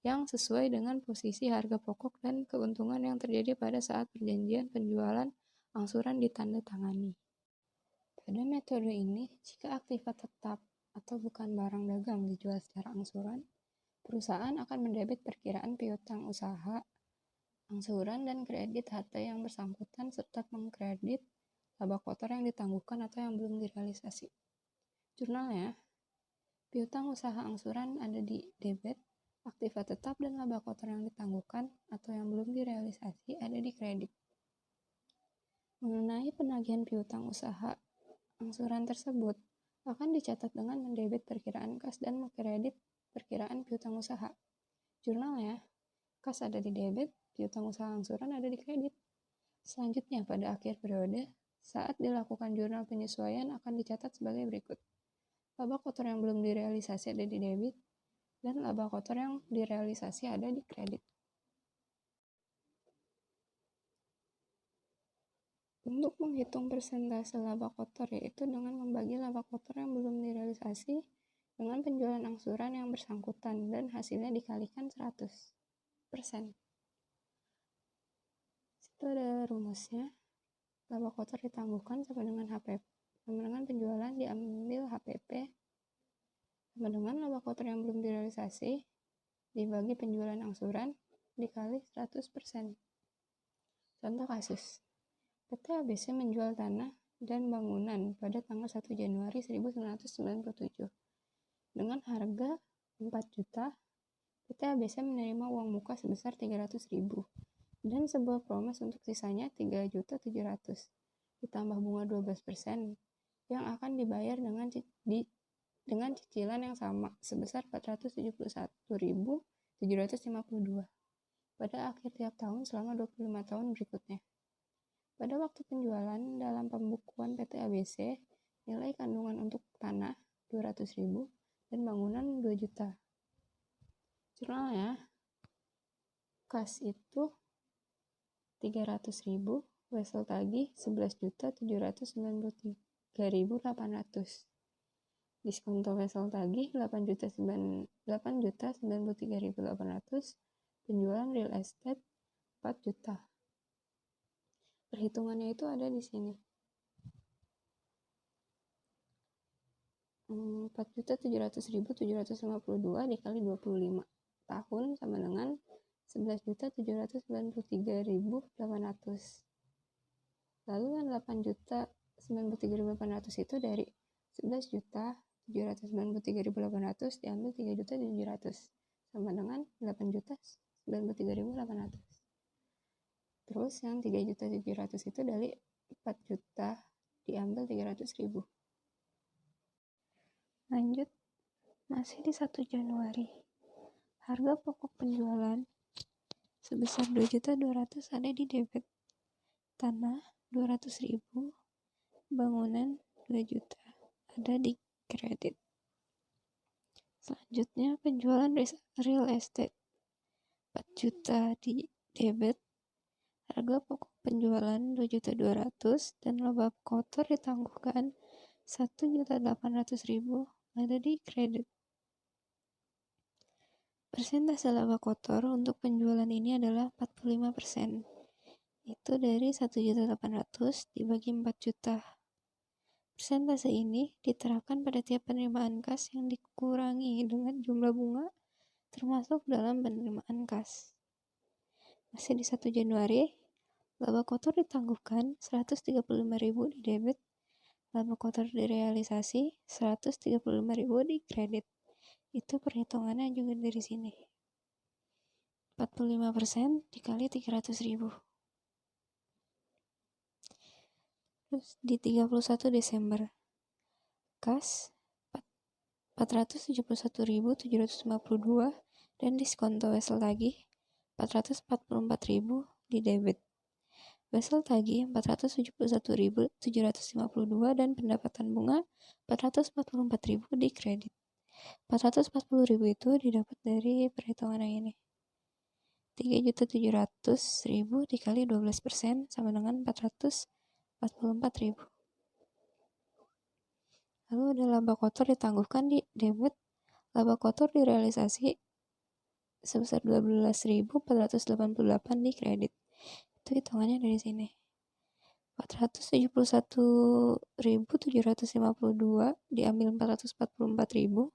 B: yang sesuai dengan posisi harga pokok dan keuntungan yang terjadi pada saat perjanjian penjualan angsuran ditandatangani. Pada metode ini, jika aktiva tetap atau bukan barang dagang dijual secara angsuran, perusahaan akan mendebit perkiraan piutang usaha, angsuran, dan kredit harta yang bersangkutan serta mengkredit laba kotor yang ditangguhkan atau yang belum direalisasi. Jurnalnya, piutang usaha angsuran ada di debit, aktiva tetap dan laba kotor yang ditangguhkan atau yang belum direalisasi ada di kredit. Mengenai penagihan piutang usaha angsuran tersebut akan dicatat dengan mendebit perkiraan kas dan mengkredit perkiraan piutang usaha. Jurnalnya, kas ada di debit, piutang usaha angsuran ada di kredit. Selanjutnya, pada akhir periode, saat dilakukan jurnal penyesuaian akan dicatat sebagai berikut. Laba kotor yang belum direalisasi ada di debit, dan laba kotor yang direalisasi ada di kredit. Untuk menghitung persentase laba kotor, yaitu dengan membagi laba kotor yang belum direalisasi dengan penjualan angsuran yang bersangkutan dan hasilnya dikalikan 100%. Situ ada rumusnya. Laba kotor ditangguhkan sama dengan HPP, sama dengan penjualan diambil HPP, sama dengan laba kotor yang belum direalisasi dibagi penjualan angsuran dikali 100%. Contoh kasus. PT ABC menjual tanah dan bangunan pada tanggal 1 Januari 1997. Dengan harga 4 juta, PT ABC menerima uang muka sebesar 300.000 dan sebuah promes untuk sisanya 3.700.000 ditambah bunga 12% yang akan dibayar dengan cicilan yang sama sebesar 471.752 pada akhir tiap tahun selama 25 tahun berikutnya. Pada waktu penjualan dalam pembukuan PT ABC, nilai kandungan untuk tanah 200.000 dan bangunan 2 juta. Jurnalnya, kas itu 300.000, wesel tagih 11.793.800. Diskonto wesel tagih 8.093.800, penjualan real estate 4 juta. Perhitungannya itu ada di sini. 4.700.752 dikali 25 tahun sama dengan 11.793.800. Lalu yang 8.093.800 itu dari 11.793.800 diambil 3.700 sama dengan 8.093.800. Terus yang 3.700.000 itu dari 4 juta diambil 300.000. Lanjut, masih di 1 Januari. Harga pokok penjualan sebesar 2.200.000 ada di debit. Tanah 200.000, bangunan 2 juta ada di kredit. Selanjutnya penjualan real estate 4 juta di debit. Harga pokok penjualan 2.200.000 dan laba kotor ditangguhkan 1.800.000 ada di kredit. Persentase laba kotor untuk penjualan ini adalah 45%. Itu dari 1.800.000 dibagi 4 juta. Persentase ini diterapkan pada tiap penerimaan kas yang dikurangi dengan jumlah bunga termasuk dalam penerimaan kas. Masih di 1 Januari, laba kotor ditangguhkan 135.000 di debit, laba kotor direalisasi 135.000 di kredit. Itu perhitungannya juga dari sini. 45% dikali 300.000. Terus di 31 Desember, kas 471.752 dan diskonto wesel tagih 444.000 di debit. Wesel tagih 471.752 dan pendapatan bunga 444.000 di kredit. 440.000 itu didapat dari perhitungan yang ini. 3.700.000 dikali 12% sama dengan 444.000. Lalu ada laba kotor ditangguhkan di debit, laba kotor direalisasi sebesar 12.488 di kredit. Itu hitungannya dari sini. 471.752 diambil 444.000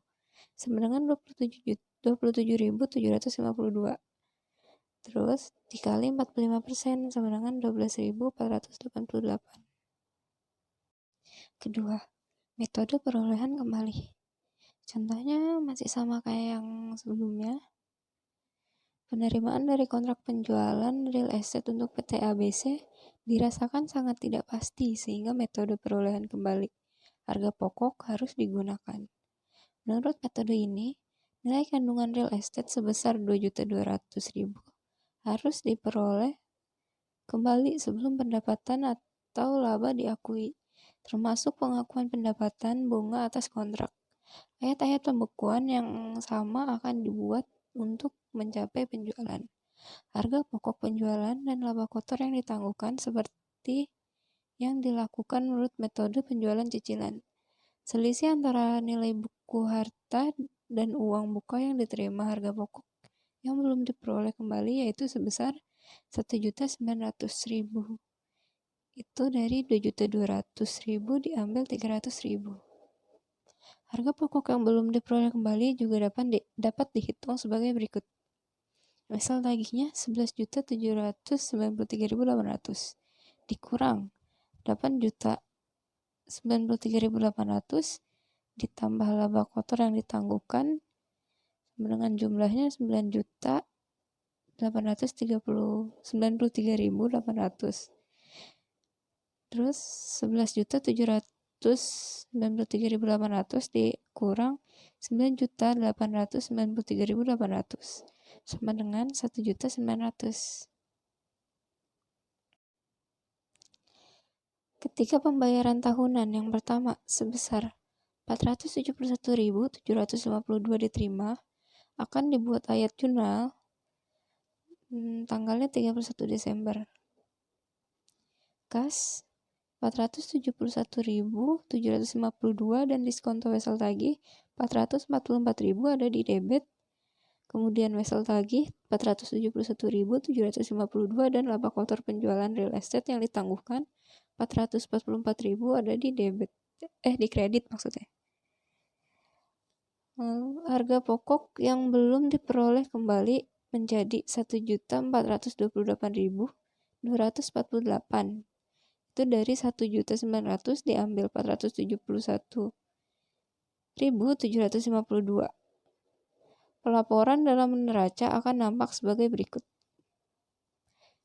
B: sama dengan 27.752. Terus dikali 45% sama dengan 12.488. Kedua, metode perolehan kembali. Contohnya masih sama kayak yang sebelumnya. Penerimaan dari kontrak penjualan real estate untuk PT ABC dirasakan sangat tidak pasti sehingga metode perolehan kembali harga pokok harus digunakan. Menurut metode ini, nilai kandungan real estate sebesar 2.200.000 harus diperoleh kembali sebelum pendapatan atau laba diakui, termasuk pengakuan pendapatan bunga atas kontrak. Ayat-ayat pembekuan yang sama akan dibuat untuk mencapai penjualan. Harga pokok penjualan dan laba kotor yang ditangguhkan seperti yang dilakukan menurut metode penjualan cicilan. Selisih antara nilai buku harta dan uang muka yang diterima harga pokok yang belum diperoleh kembali yaitu sebesar 1.900.000. Itu dari 2.200.000 diambil 300.000. Harga pokok yang belum diperoleh kembali juga dapat dihitung sebagai berikut. Misal tagihnya 11.793.800 dikurang 8.093.800 ditambah laba kotor yang ditangguhkan dengan jumlahnya 9.893.800. Terus 11.793.800 dikurang 9.893.800 sama dengan 1.900. Ketika pembayaran tahunan yang pertama sebesar 471.752 diterima, akan dibuat ayat jurnal tanggalnya 31 Desember. Kas 471.752 dan diskonto wesel tagih 444.000 ada di debit. Kemudian wesel tagih 471.752 dan laba kotor penjualan real estate yang ditangguhkan 444.000 ada di debit. Di kredit maksudnya. Harga pokok yang belum diperoleh kembali menjadi 1.428.248. Itu dari 1.900.000 diambil 471.752. Pelaporan dalam neraca akan nampak sebagai berikut.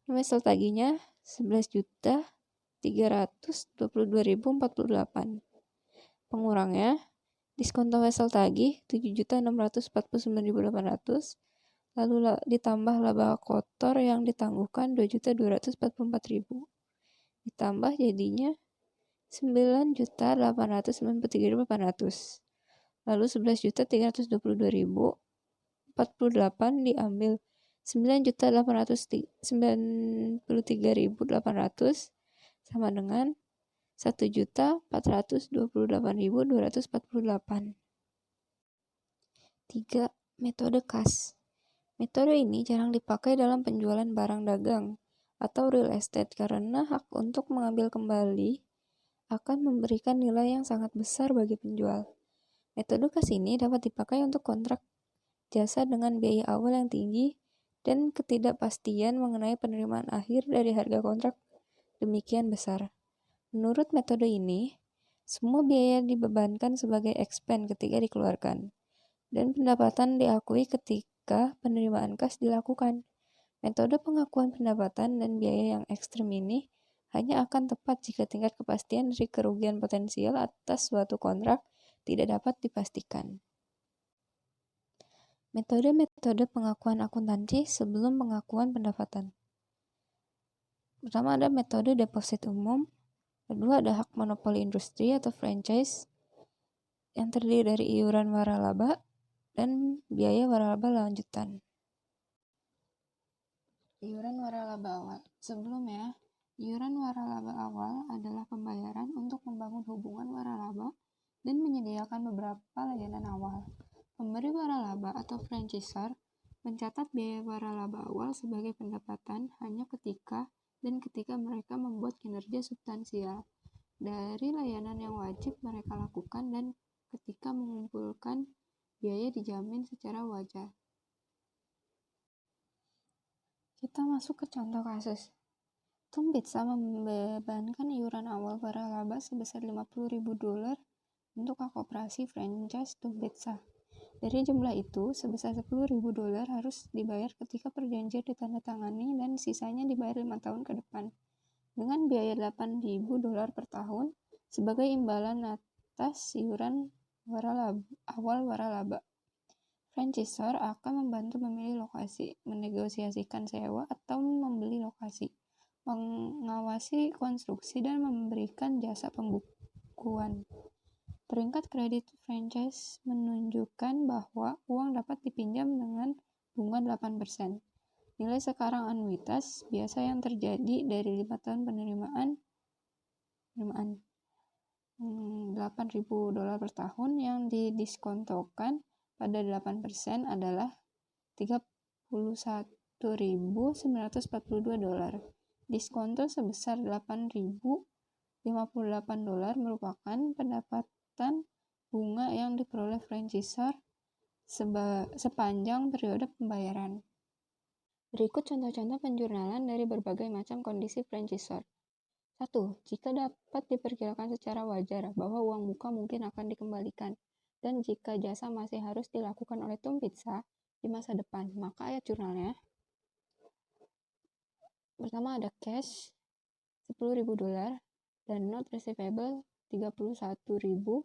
B: Wesel tagihnya 11.322.048. Pengurangnya, diskonto wesel tagih 7.649.800, lalu ditambah laba kotor yang ditangguhkan 2.244.000. Ditambah jadinya 9.893.800. Lalu 11.322.048 diambil 9.893.800 sama dengan 1.428.248. 3. Metode kas. Metode ini jarang dipakai dalam penjualan barang dagang atau real estate karena hak untuk mengambil kembali akan memberikan nilai yang sangat besar bagi penjual. Metode kas ini dapat dipakai untuk kontrak jasa dengan biaya awal yang tinggi dan ketidakpastian mengenai penerimaan akhir dari harga kontrak demikian besar. Menurut metode ini, semua biaya dibebankan sebagai expense ketika dikeluarkan, dan pendapatan diakui ketika penerimaan kas dilakukan. Metode pengakuan pendapatan dan biaya yang ekstrem ini hanya akan tepat jika tingkat kepastian dari kerugian potensial atas suatu kontrak tidak dapat dipastikan. Metode-metode pengakuan akuntansi sebelum pengakuan pendapatan. Pertama ada metode deposit umum, kedua ada hak monopoli industri atau franchise yang terdiri dari iuran waralaba dan biaya waralaba lanjutan. Iuran waralaba awal. Sebelumnya, iuran waralaba awal adalah pembayaran untuk membangun hubungan waralaba dan menyediakan beberapa layanan awal. Pemberi waralaba atau franchisor mencatat biaya waralaba awal sebagai pendapatan hanya ketika mereka membuat kinerja substansial dari layanan yang wajib mereka lakukan dan ketika mengumpulkan biaya dijamin secara wajar. Kita masuk ke contoh kasus. Tom Pizza membebankan iuran awal waralaba sebesar $50.000 untuk operasi franchise Tom Pizza. Dari jumlah itu, sebesar $10.000 harus dibayar ketika perjanjian ditandatangani dan sisanya dibayar 5 tahun ke depan, dengan biaya $8.000 per tahun sebagai imbalan atas iuran awal waralaba. Franchisor akan membantu memilih lokasi, menegosiasikan sewa atau membeli lokasi, mengawasi konstruksi, dan memberikan jasa pembukuan. Peringkat kredit franchise menunjukkan bahwa uang dapat dipinjam dengan bunga 8%. Nilai sekarang anuitas biasa yang terjadi dari 5 tahun penerimaan $8.000 per tahun yang didiskontokan pada 8% adalah $31.942. Diskonto sebesar $8.058 merupakan pendapatan bunga yang diperoleh franchisor sepanjang periode pembayaran. Berikut contoh-contoh penjurnalan dari berbagai macam kondisi franchisor. 1. Jika dapat diperkirakan secara wajar bahwa uang muka mungkin akan dikembalikan, dan jika jasa masih harus dilakukan oleh Tom Pizza di masa depan, maka ayat jurnalnya. Pertama ada cash $10.000 dan note receivable $31.942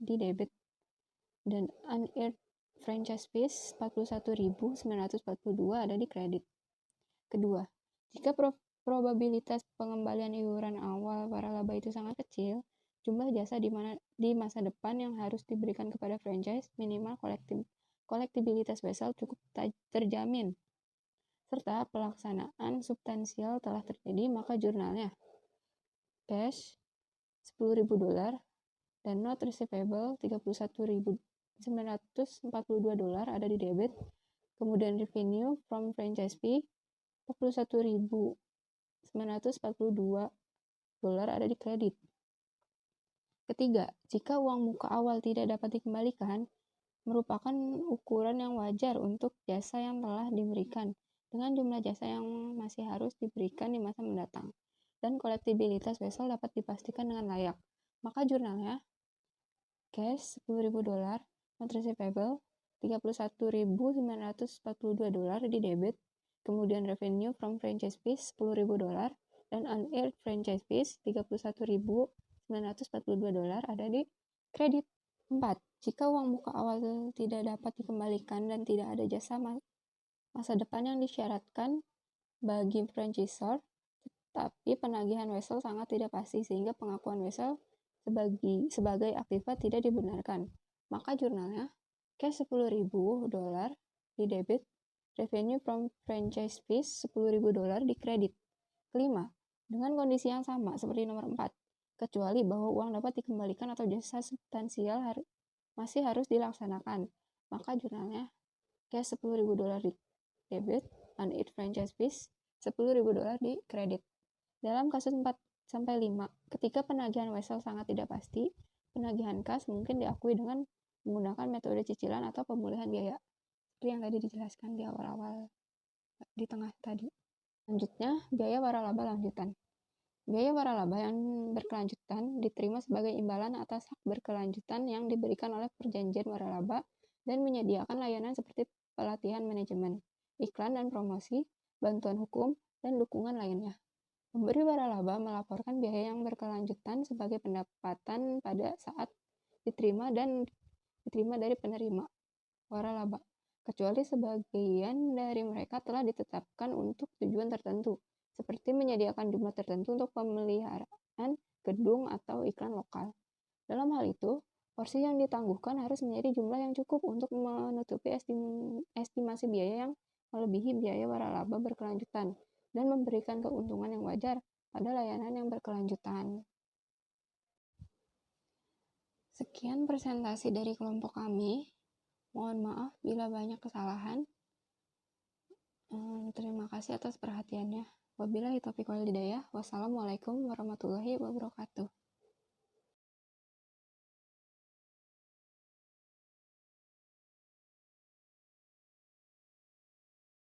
B: di debit, dan unearned franchise fees $41.942 ada di kredit. Kedua, jika probabilitas pengembalian iuran awal waralaba itu sangat kecil, jumlah jasa di masa depan yang harus diberikan kepada franchise minimal kolektibilitas wesel cukup terjamin, serta pelaksanaan substansial telah terjadi, maka jurnalnya cash $10.000 dan note receivable $31.942 ada di debit, kemudian revenue from franchise fee $41.942 ada di kredit. Ketiga, jika uang muka awal tidak dapat dikembalikan, merupakan ukuran yang wajar untuk jasa yang telah diberikan dengan jumlah jasa yang masih harus diberikan di masa mendatang, dan kolektibilitas wesel dapat dipastikan dengan layak, maka jurnalnya cash $10.000, note receivable $31.942 di debit, kemudian revenue from franchise fees $10.000 dan unearned franchise fees $31.942 ada di kredit. 4. Jika uang muka awal tidak dapat dikembalikan dan tidak ada jasa masa depan yang disyaratkan bagi franchisor, tapi penagihan wesel sangat tidak pasti sehingga pengakuan wesel sebagai aktiva tidak dibenarkan, maka jurnalnya cash $10.000 di debit, revenue from franchise fees $10.000 di kredit. Kelima, dengan kondisi yang sama seperti nomor 4, kecuali bahwa uang dapat dikembalikan atau jasa substansial masih harus dilaksanakan, maka jurnalnya cash $10.000 di debit, unearned franchise fees $10.000 di kredit. Dalam kasus 4-5, ketika penagihan wesel sangat tidak pasti, penagihan kas mungkin diakui dengan menggunakan metode cicilan atau pemulihan biaya, seperti yang tadi dijelaskan di awal-awal di tengah tadi. Selanjutnya, biaya waralaba lanjutan. Biaya waralaba yang berkelanjutan diterima sebagai imbalan atas hak berkelanjutan yang diberikan oleh perjanjian waralaba dan menyediakan layanan seperti pelatihan manajemen, iklan dan promosi, bantuan hukum, dan dukungan lainnya. Pemberi waralaba melaporkan biaya yang berkelanjutan sebagai pendapatan pada saat diterima dari penerima waralaba, kecuali sebagian dari mereka telah ditetapkan untuk tujuan tertentu, seperti menyediakan jumlah tertentu untuk pemeliharaan gedung atau iklan lokal. Dalam hal itu, porsi yang ditangguhkan harus menjadi jumlah yang cukup untuk menutupi estimasi biaya yang melebihi biaya waralaba berkelanjutan dan memberikan keuntungan yang wajar pada layanan yang berkelanjutan. Sekian presentasi dari kelompok kami. Mohon maaf bila banyak kesalahan. Terima kasih atas perhatiannya. Wabillahi taufiq wal hidayah. Wassalamualaikum warahmatullahi wabarakatuh.